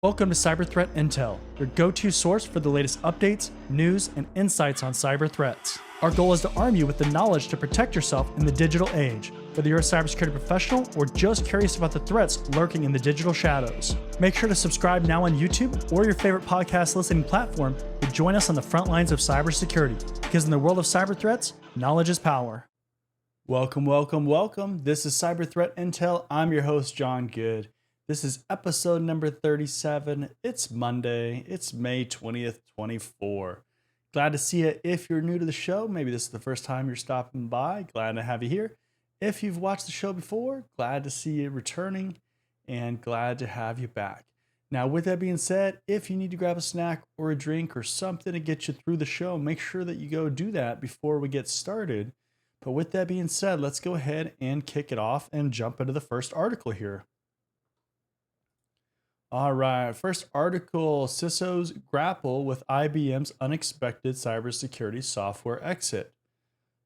Welcome to Cyber Threat Intel, your go-to source for the latest updates, news, and insights on cyber threats. Our goal is to arm you with the knowledge to protect yourself in the digital age, whether you're a cybersecurity professional or just curious about the threats lurking in the digital shadows. Make sure to subscribe now on YouTube or your favorite podcast listening platform to join us on the front lines of cybersecurity, because in the world of cyber threats, knowledge is power. Welcome. This is Cyber Threat Intel. I'm your host, John Good. This is episode number 37. It's Monday. It's May 20th, 24. Glad to see you. If you're new to the show, maybe this is the first time you're stopping by, glad to have you here. If you've watched the show before, glad to see you returning and glad to have you back. Now, with that being said, if you need to grab a snack or a drink or something to get you through the show, make sure that you go do that before we get started. But with that being said, let's go ahead and kick it off and jump into the first article here. All right, first article, CISOs grapple with IBM's unexpected cybersecurity software exit.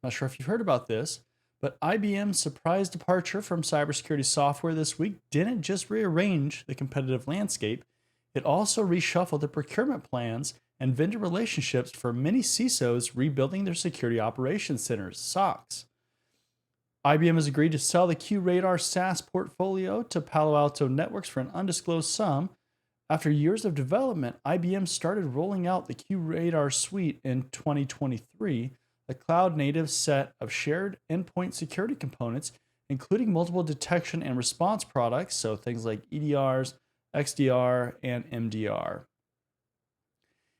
Not sure if you've heard about this, but IBM's surprise departure from cybersecurity software this week didn't just rearrange the competitive landscape, it also reshuffled the procurement plans and vendor relationships for many CISOs rebuilding their security operations centers, SOCs. IBM has agreed to sell the QRadar SaaS portfolio to Palo Alto Networks for an undisclosed sum. After years of development, IBM started rolling out the QRadar suite in 2023, a cloud-native set of shared endpoint security components, including multiple detection and response products, so things like EDRs, XDR, and MDR.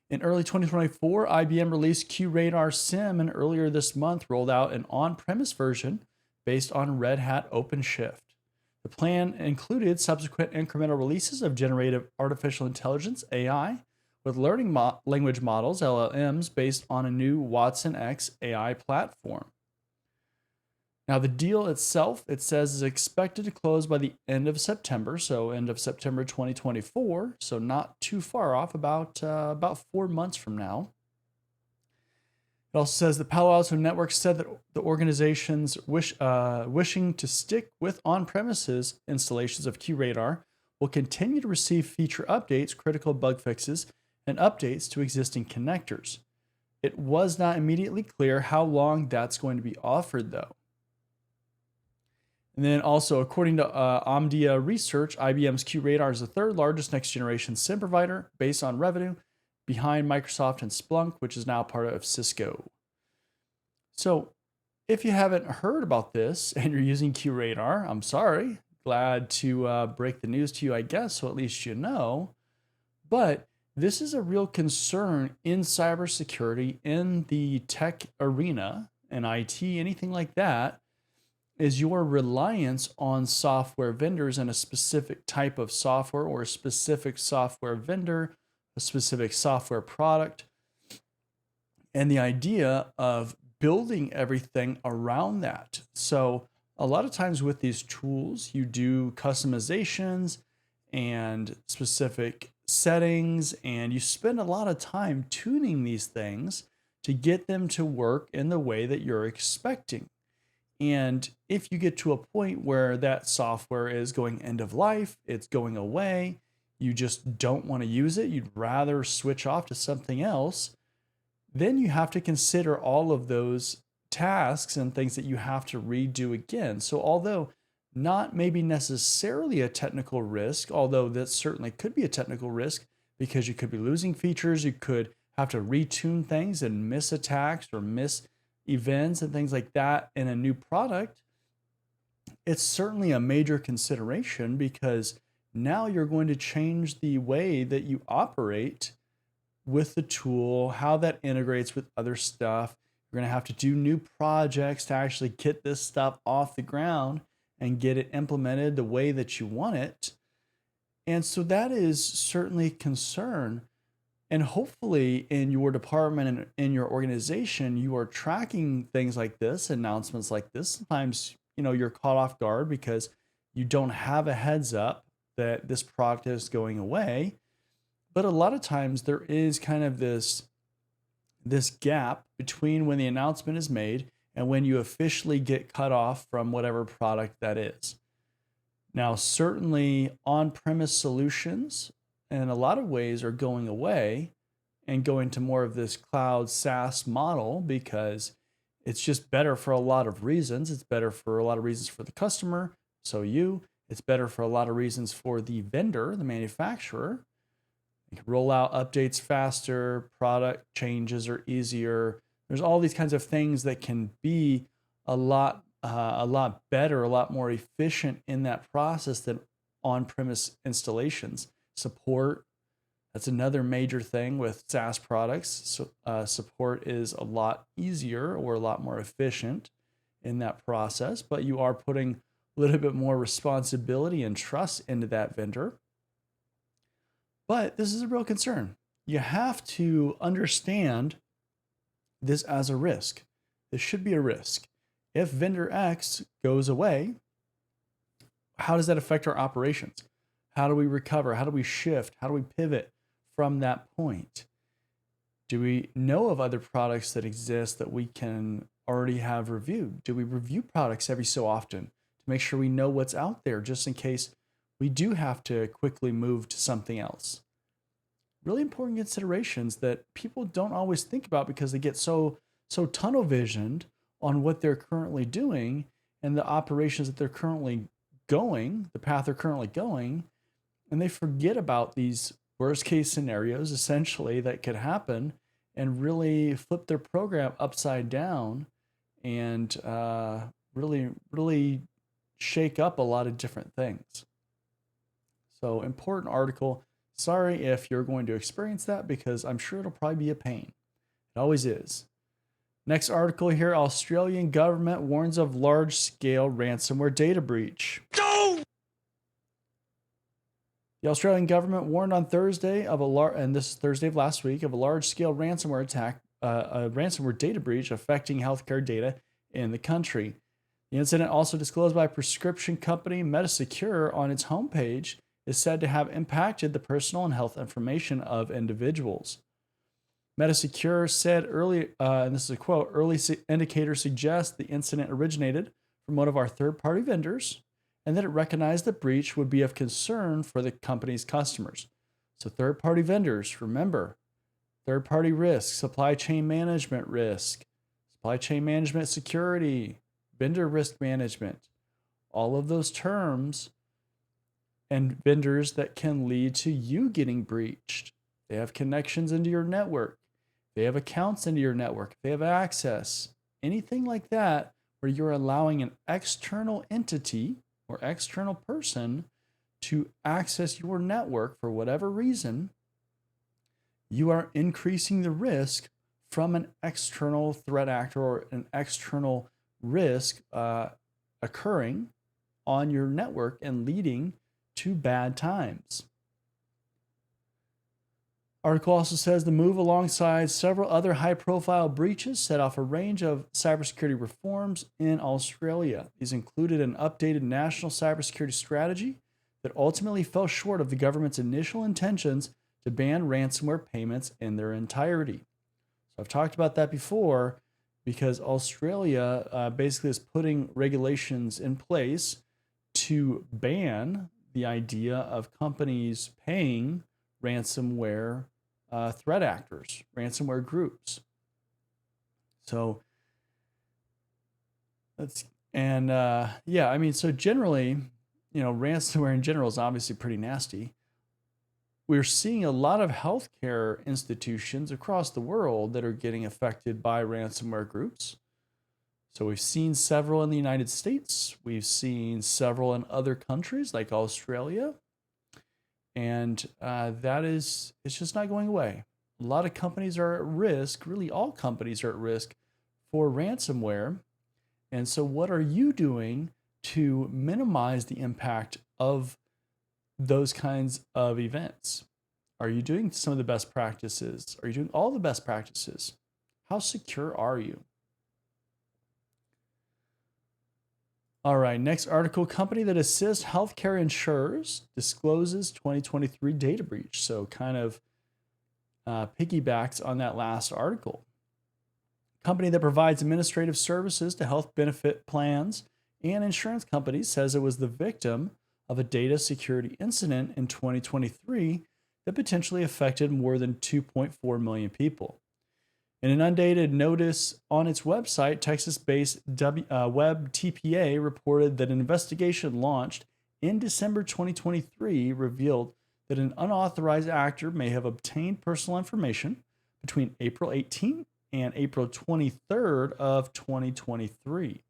In early 2024, IBM released QRadar SIEM, and earlier this month rolled out an on-premise version based on Red Hat OpenShift. The plan included subsequent incremental releases of generative artificial intelligence, AI, with learning language models, LLMs, based on a new Watson X AI platform. Now, the deal itself, it says, is expected to close by the end of September, so end of September 2024, so not too far off, about 4 months from now. It also says that Palo Alto Networks said that the organization's wishing to stick with on-premises installations of QRadar will continue to receive feature updates, critical bug fixes, and updates to existing connectors. It was not immediately clear how long that's going to be offered, though. And then also, according to Omdia Research, IBM's QRadar is the third largest next-generation SIEM provider based on revenue, behind Microsoft and Splunk, which is now part of Cisco. So if you haven't heard about this and you're using QRadar, I'm sorry. Glad to break the news to you, I guess, so at least you know. But this is a real concern in cybersecurity, in the tech arena, in IT, anything like that, is your reliance on software vendors and a specific type of software or a specific software vendor, a specific software product, and the idea of building everything around that. So a lot of times with these tools, you do customizations and specific settings, and you spend a lot of time tuning these things to get them to work in the way that you're expecting. And if you get to a point where that software is going end of life, it's going away, you just don't want to use it, you'd rather switch off to something else, then you have to consider all of those tasks and things that you have to redo again. So although not maybe necessarily a technical risk, although that certainly could be a technical risk because you could be losing features, you could have to retune things and miss attacks or miss events and things like that in a new product, it's certainly a major consideration because now you're going to change the way that you operate with the tool, how that integrates with other stuff. You're going to have to do new projects to actually get this stuff off the ground and get it implemented the way that you want it. And so that is certainly a concern. And hopefully in your department and in your organization, you are tracking things like this, announcements like this. Sometimes, you're caught off guard because you don't have a heads up that this product is going away. But a lot of times there is kind of this gap between when the announcement is made and when you officially get cut off from whatever product that is. Now, certainly on-premise solutions in a lot of ways are going away and going to more of this cloud SaaS model because it's just better for a lot of reasons. It's better for a lot of reasons for the customer, so you. It's better for a lot of reasons for the vendor, the manufacturer. You can roll out updates faster, product changes are easier. There's all these kinds of things that can be a lot better, a lot more efficient in that process than on-premise installations. Support, that's another major thing with SaaS products. So, support is a lot easier or a lot more efficient in that process, but you are putting a little bit more responsibility and trust into that vendor. But this is a real concern. You have to understand this as a risk. This should be a risk. If vendor X goes away, how does that affect our operations? How do we recover? How do we shift? How do we pivot from that point? Do we know of other products that exist that we can already have reviewed? Do we review products every so often to make sure we know what's out there just in case we do have to quickly move to something else? Really important considerations that people don't always think about because they get so tunnel visioned on what they're currently doing and the operations that they're currently going, the path they're currently going, and they forget about these worst case scenarios essentially that could happen and really flip their program upside down and really shake up a lot of different things. So important article. Sorry if you're going to experience that because I'm sure it'll probably be a pain. It always is. Next article here, Australian government warns of large-scale ransomware data breach. No! The Australian government warned on Thursday and this is Thursday of last week, of a large-scale ransomware attack, a ransomware data breach affecting healthcare data in the country. The incident, also disclosed by prescription company MetaSecure on its homepage, is said to have impacted the personal and health information of individuals. MetaSecure said early, and this is a quote, early indicators suggest the incident originated from one of our third-party vendors and that it recognized the breach would be of concern for the company's customers. So third-party vendors, remember, third-party risk, supply chain management risk, supply chain management security, vendor risk management, all of those terms and vendors that can lead to you getting breached. They have connections into your network. They have accounts into your network. They have access. Anything like that where you're allowing an external entity or external person to access your network for whatever reason, you are increasing the risk from an external threat actor or an external risk occurring on your network and leading to bad times. Article also says the move, alongside several other high-profile breaches, set off a range of cybersecurity reforms in Australia. These included an updated national cybersecurity strategy that ultimately fell short of the government's initial intentions to ban ransomware payments in their entirety. So I've talked about that before because Australia basically is putting regulations in place to ban the idea of companies paying ransomware threat actors, ransomware groups. So that's, and yeah, I mean, so generally, ransomware in general is obviously pretty nasty. We're seeing a lot of healthcare institutions across the world that are getting affected by ransomware groups. So we've seen several in the United States. We've seen several in other countries like Australia. And it's just not going away. A lot of companies are at risk, really all companies are at risk for ransomware. And so what are you doing to minimize the impact of those kinds of events? Are you doing some of the best practices? Are you doing all the best practices? How secure are you? All right, next article. Company that assists healthcare insurers discloses 2023 data breach. So kind of piggybacks on that last article. Company that provides administrative services to health benefit plans and insurance companies says it was the victim of a data security incident in 2023 that potentially affected more than 2.4 million people. In an undated notice on its website, Texas-based Web TPA reported that an investigation launched in December 2023 revealed that an unauthorized actor may have obtained personal information between April 18th and April 23rd of 2023.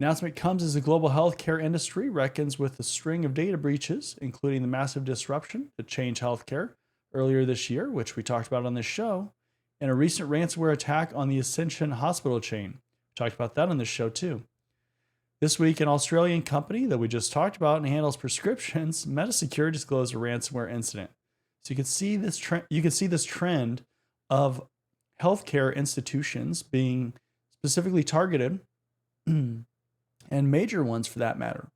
Announcement comes as the global healthcare industry reckons with a string of data breaches, including the massive disruption to Change Healthcare earlier this year, which we talked about on this show, and a recent ransomware attack on the Ascension hospital chain. We talked about that on this show too. This week, an Australian company that we just talked about and handles prescriptions, MetaSecure, disclosed a ransomware incident. So you can see this trend. You can see this trend of healthcare institutions being specifically targeted, and major ones for that matter.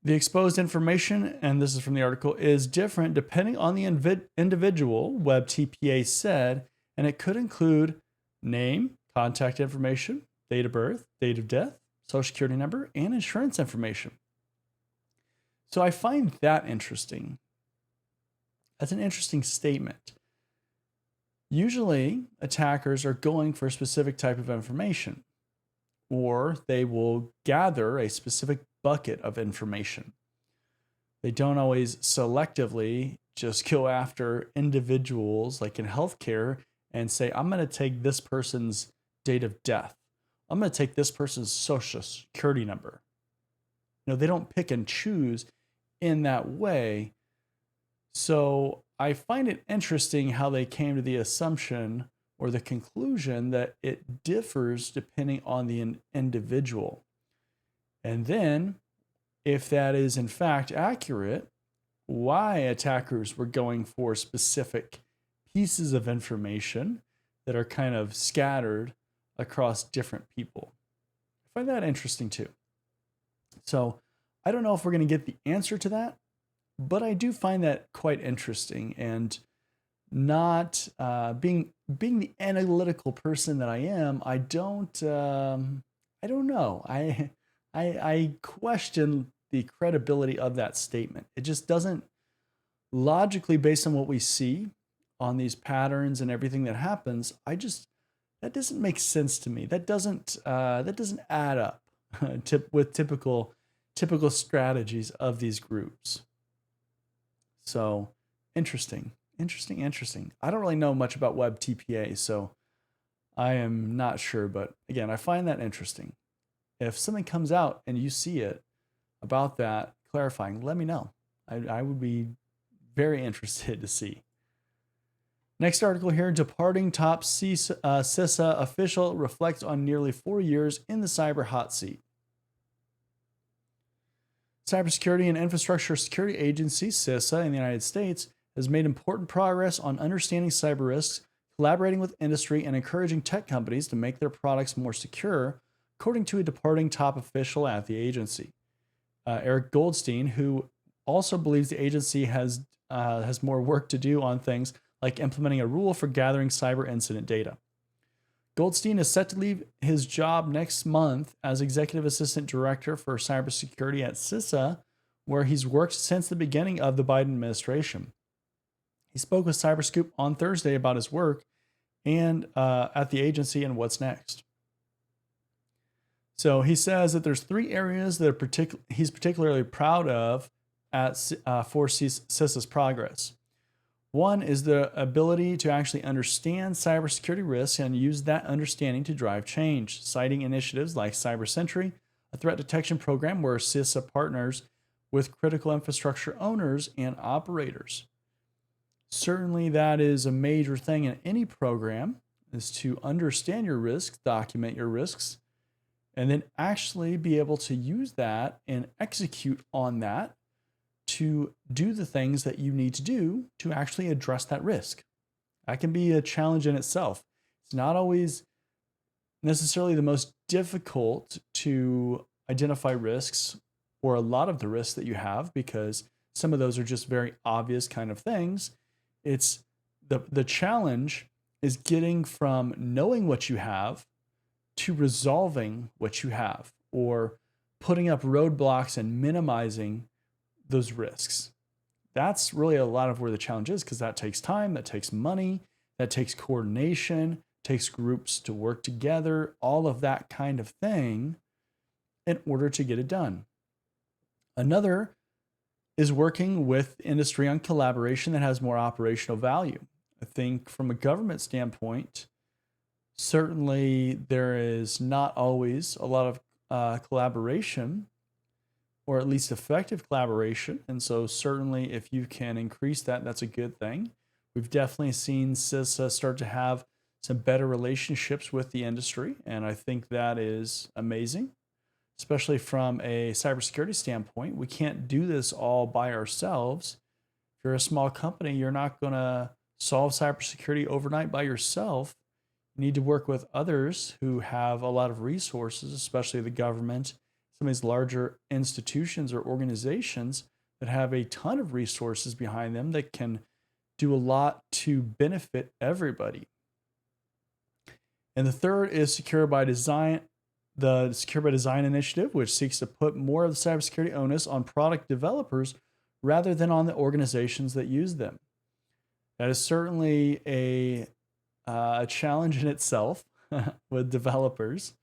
The exposed information, and this is from the article, is different depending on the individual, Web TPA said, and it could include name, contact information, date of birth, date of death, social security number, and insurance information. So I find that interesting. That's an interesting statement. Usually, attackers are going for a specific type of information, or they will gather a specific bucket of information. They don't always selectively just go after individuals like in healthcare and say, I'm going to take this person's date of death. I'm going to take this person's social security number. They don't pick and choose in that way. So I find it interesting how they came to the assumption or the conclusion that it differs depending on the individual. And then, if that is in fact accurate, why attackers were going for specific pieces of information that are kind of scattered across different people. I find that interesting too. So I don't know if we're going to get the answer to that, but I do find that quite interesting, and not being the analytical person that I am, I don't know. I question the credibility of that statement. It just doesn't logically, based on what we see on these patterns and everything that happens, that doesn't make sense to me. That doesn't add up with typical strategies of these groups. So interesting. I don't really know much about Web TPA, so I am not sure. But again, I find that interesting. If something comes out and you see it about that clarifying, let me know. I would be very interested to see. Next article here, departing top CISA official reflects on nearly 4 years in the cyber hot seat. Cybersecurity and Infrastructure Security Agency, CISA, in the United States has made important progress on understanding cyber risks, collaborating with industry, and encouraging tech companies to make their products more secure, according to a departing top official at the agency. Eric Goldstein, who also believes the agency has more work to do on things like implementing a rule for gathering cyber incident data. Goldstein is set to leave his job next month as Executive Assistant Director for Cybersecurity at CISA, where he's worked since the beginning of the Biden administration. He spoke with Cyberscoop on Thursday about his work and at the agency and what's next. So he says that there's 3 areas that he's particularly proud of for CISA's progress. One is the ability to actually understand cybersecurity risks and use that understanding to drive change, citing initiatives like Cyber Sentry, a threat detection program where CISA partners with critical infrastructure owners and operators. Certainly, that is a major thing in any program, is to understand your risks, document your risks, and then actually be able to use that and execute on that to do the things that you need to do to actually address that risk. That can be a challenge in itself. It's not always necessarily the most difficult to identify risks, or a lot of the risks that you have, because some of those are just very obvious kind of things. It's the challenge is getting from knowing what you have to resolving what you have, or putting up roadblocks and minimizing those risks. That's really a lot of where the challenge is, because that takes time, that takes money, that takes coordination, takes groups to work together, all of that kind of thing in order to get it done. Another is working with industry on collaboration that has more operational value. I think from a government standpoint, certainly there is not always a lot of collaboration, or at least effective collaboration. And so certainly if you can increase that, that's a good thing. We've definitely seen CISA start to have some better relationships with the industry, and I think that is amazing, especially from a cybersecurity standpoint. We can't do this all by ourselves. If you're a small company, you're not going to solve cybersecurity overnight by yourself. You need to work with others who have a lot of resources, especially the government, some of these larger institutions or organizations that have a ton of resources behind them that can do a lot to benefit everybody. And the third is Secure by Design, the Secure by Design initiative, which seeks to put more of the cybersecurity onus on product developers rather than on the organizations that use them. That is certainly a challenge in itself with developers.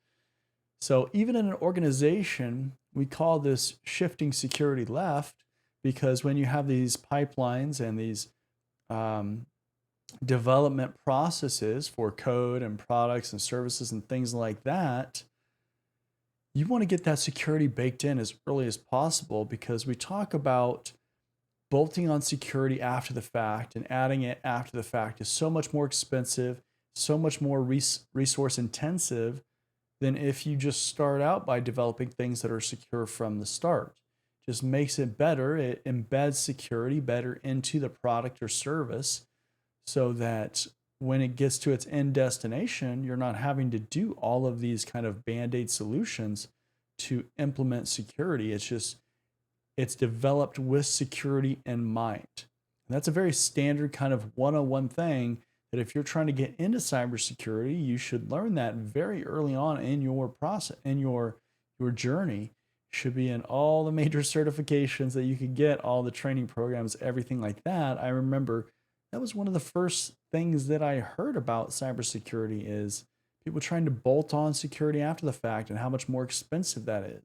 So even in an organization, we call this shifting security left, because when you have these pipelines and these development processes for code and products and services and things like that, you want to get that security baked in as early as possible, because we talk about bolting on security after the fact, and adding it after the fact is so much more expensive, so much more resource intensive than if you just start out by developing things that are secure from the start. Just makes it better. It embeds security better into the product or service, so that when it gets to its end destination, you're not having to do all of these kind of band-aid solutions to implement security. It's developed with security in mind. And that's a very standard kind of 101 thing, that if you're trying to get into cybersecurity, you should learn that very early on in your process, in your journey. Should be in all the major certifications that you could get, all the training programs, everything like that. I remember that was one of the first things that I heard about cybersecurity, is people trying to bolt on security after the fact, and how much more expensive that is.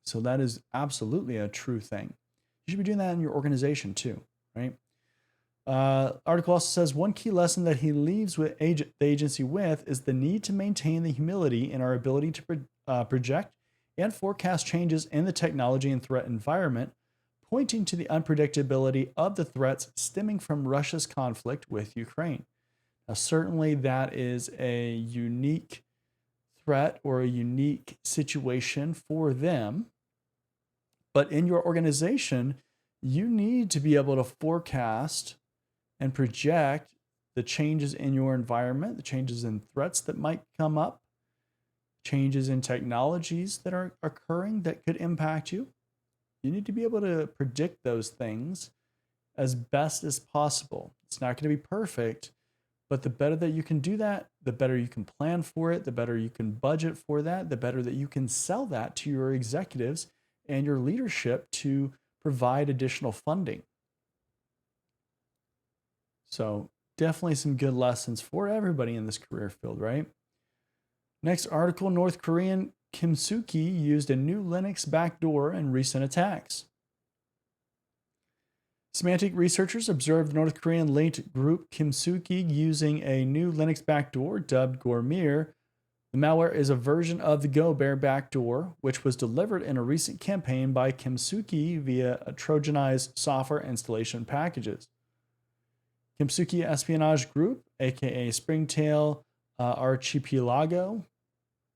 So that is absolutely a true thing. You should be doing that in your organization too, right? Article also says one key lesson that he leaves with the agency with is the need to maintain the humility in our ability to project and forecast changes in the technology and threat environment, pointing to the unpredictability of the threats stemming from Russia's conflict with Ukraine. Now, certainly that is a unique threat or a unique situation for them, but in your organization, you need to be able to forecast and project the changes in your environment, the changes in threats that might come up, changes in technologies that are occurring that could impact you. You need to be able to predict those things as best as possible. It's not going to be perfect, but the better that you can do that, the better you can plan for it, the better you can budget for that, the better that you can sell that to your executives and your leadership to provide additional funding. So definitely some good lessons for everybody in this career field, right? Next article, North Korean Kim Soo-ki used a new Linux backdoor in recent attacks. Semantic researchers observed North Korean linked group Kim Soo-ki using a new Linux backdoor dubbed Gormir. The malware is a version of the GoBear backdoor, which was delivered in a recent campaign by Kim Soo-ki via a Trojanized software installation packages. Kim Soo-ki Espionage Group, aka Springtail Archipelago,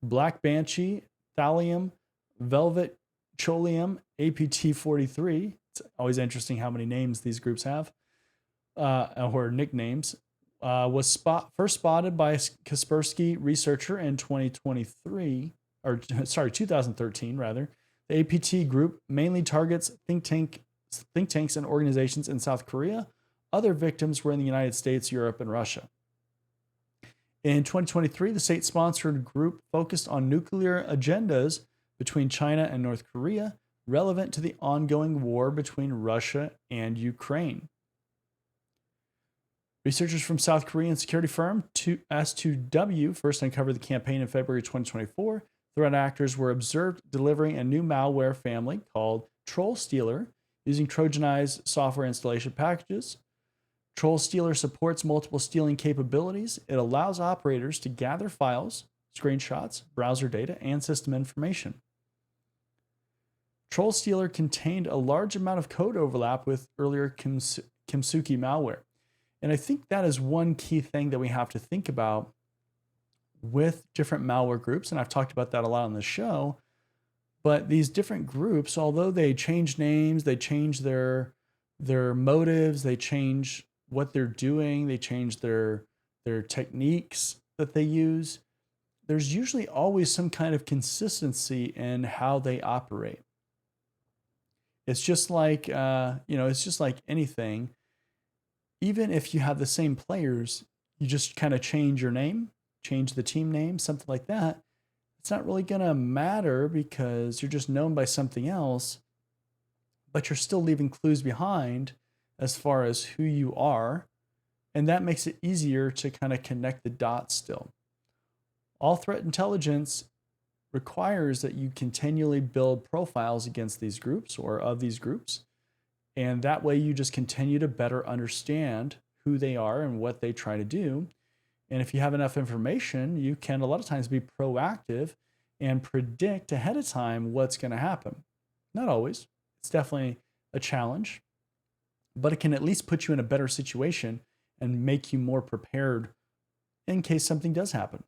Black Banshee, Thallium, Velvet Cholium, APT43. It's always interesting how many names these groups have, or nicknames. Was first spotted by a Kaspersky researcher in 2013 rather. The APT group mainly targets think tanks and organizations in South Korea. Other victims were in the United States, Europe, and Russia. In 2023, the state-sponsored group focused on nuclear agendas between China and North Korea, relevant to the ongoing war between Russia and Ukraine. Researchers from South Korean security firm S2W first uncovered the campaign in February 2024. Threat actors were observed delivering a new malware family called TrollStealer using Trojanized software installation packages. TrollStealer supports multiple stealing capabilities. It allows operators to gather files, screenshots, browser data, and system information. TrollStealer contained a large amount of code overlap with earlier Kimsuki malware. And I think that is one key thing that we have to think about with different malware groups. And I've talked about that a lot on the show. But these different groups, although they change names, they change their motives, they change what they're doing, they change their techniques that they use, there's usually always some kind of consistency in how they operate. It's just like, it's just like anything. Even if you have the same players, you just kind of change your name, change the team name, something like that. It's not really going to matter because you're just known by something else, but you're still leaving clues behind as far as who you are. And that makes it easier to kind of connect the dots still. All threat intelligence requires that you continually build profiles against these groups or of these groups. And that way you just continue to better understand who they are and what they try to do. And if you have enough information, you can a lot of times be proactive and predict ahead of time what's going to happen. Not always. It's definitely a challenge, but it can at least put you in a better situation and make you more prepared in case something does happen.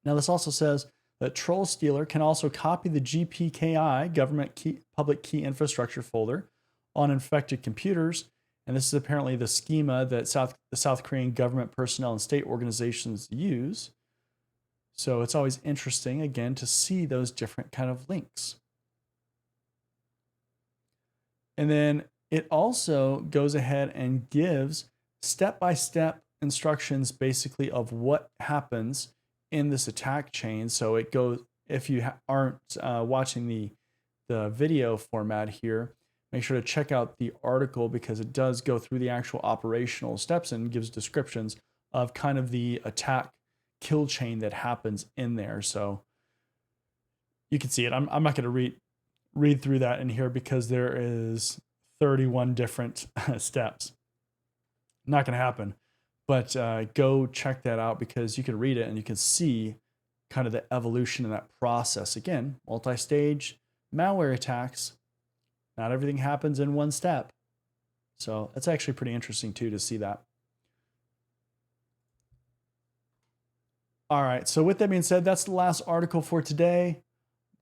Now, this also says that TrollStealer can also copy the GPKI, Government Public Key Infrastructure folder, on infected computers. And this is apparently the schema that the South Korean government personnel and state organizations use. So it's always interesting, again, to see those different kind of links. And then it also goes ahead and gives step-by-step instructions basically of what happens in this attack chain. So it goes, if you aren't watching the video format here, make sure to check out the article because it does go through the actual operational steps and gives descriptions of kind of the attack kill chain that happens in there. So you can see it. I'm not going to read through that in here because there is 31 different steps. Not going to happen. But go check that out because you can read it and you can see kind of the evolution in that process. Again, multi-stage malware attacks. Not everything happens in one step. So that's actually pretty interesting too to see that. All right, so with that being said, that's the last article for today.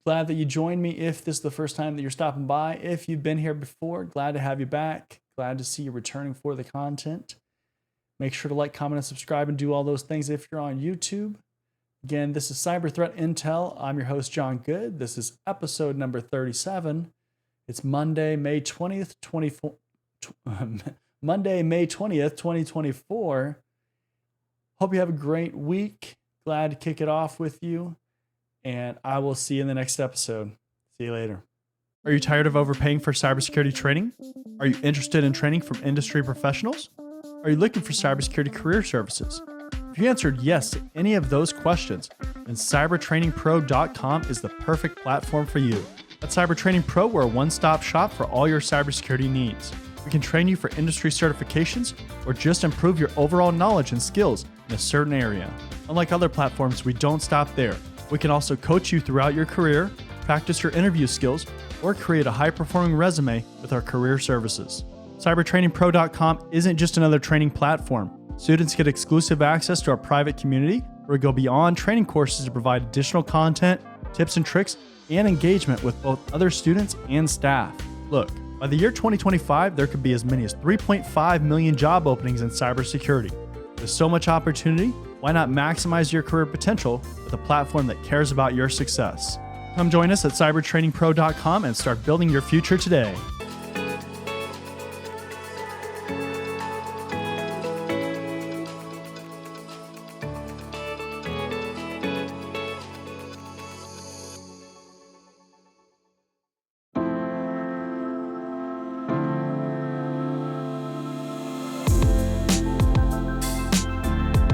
Glad that you joined me if this is the first time that you're stopping by. If you've been here before, glad to have you back. Glad to see you returning for the content. Make sure to like, comment, and subscribe and do all those things if you're on YouTube. Again, this is Cyber Threat Intel. I'm your host, John Good. This is episode number 37. It's Monday, May 20th, 2024. Hope you have a great week. Glad to kick it off with you. And I will see you in the next episode. See you later. Are you tired of overpaying for cybersecurity training? Are you interested in training from industry professionals? Are you looking for cybersecurity career services? If you answered yes to any of those questions, then cybertrainingpro.com is the perfect platform for you. At Cyber Training Pro, we're a one-stop shop for all your cybersecurity needs. We can train you for industry certifications or just improve your overall knowledge and skills in a certain area. Unlike other platforms, we don't stop there. We can also coach you throughout your career, practice your interview skills, or create a high-performing resume with our career services. CybertrainingPro.com isn't just another training platform. Students get exclusive access to our private community where we go beyond training courses to provide additional content, tips and tricks, and engagement with both other students and staff. Look, by the year 2025, there could be as many as 3.5 million job openings in cybersecurity. With so much opportunity, why not maximize your career potential with a platform that cares about your success? Come join us at cybertrainingpro.com and start building your future today.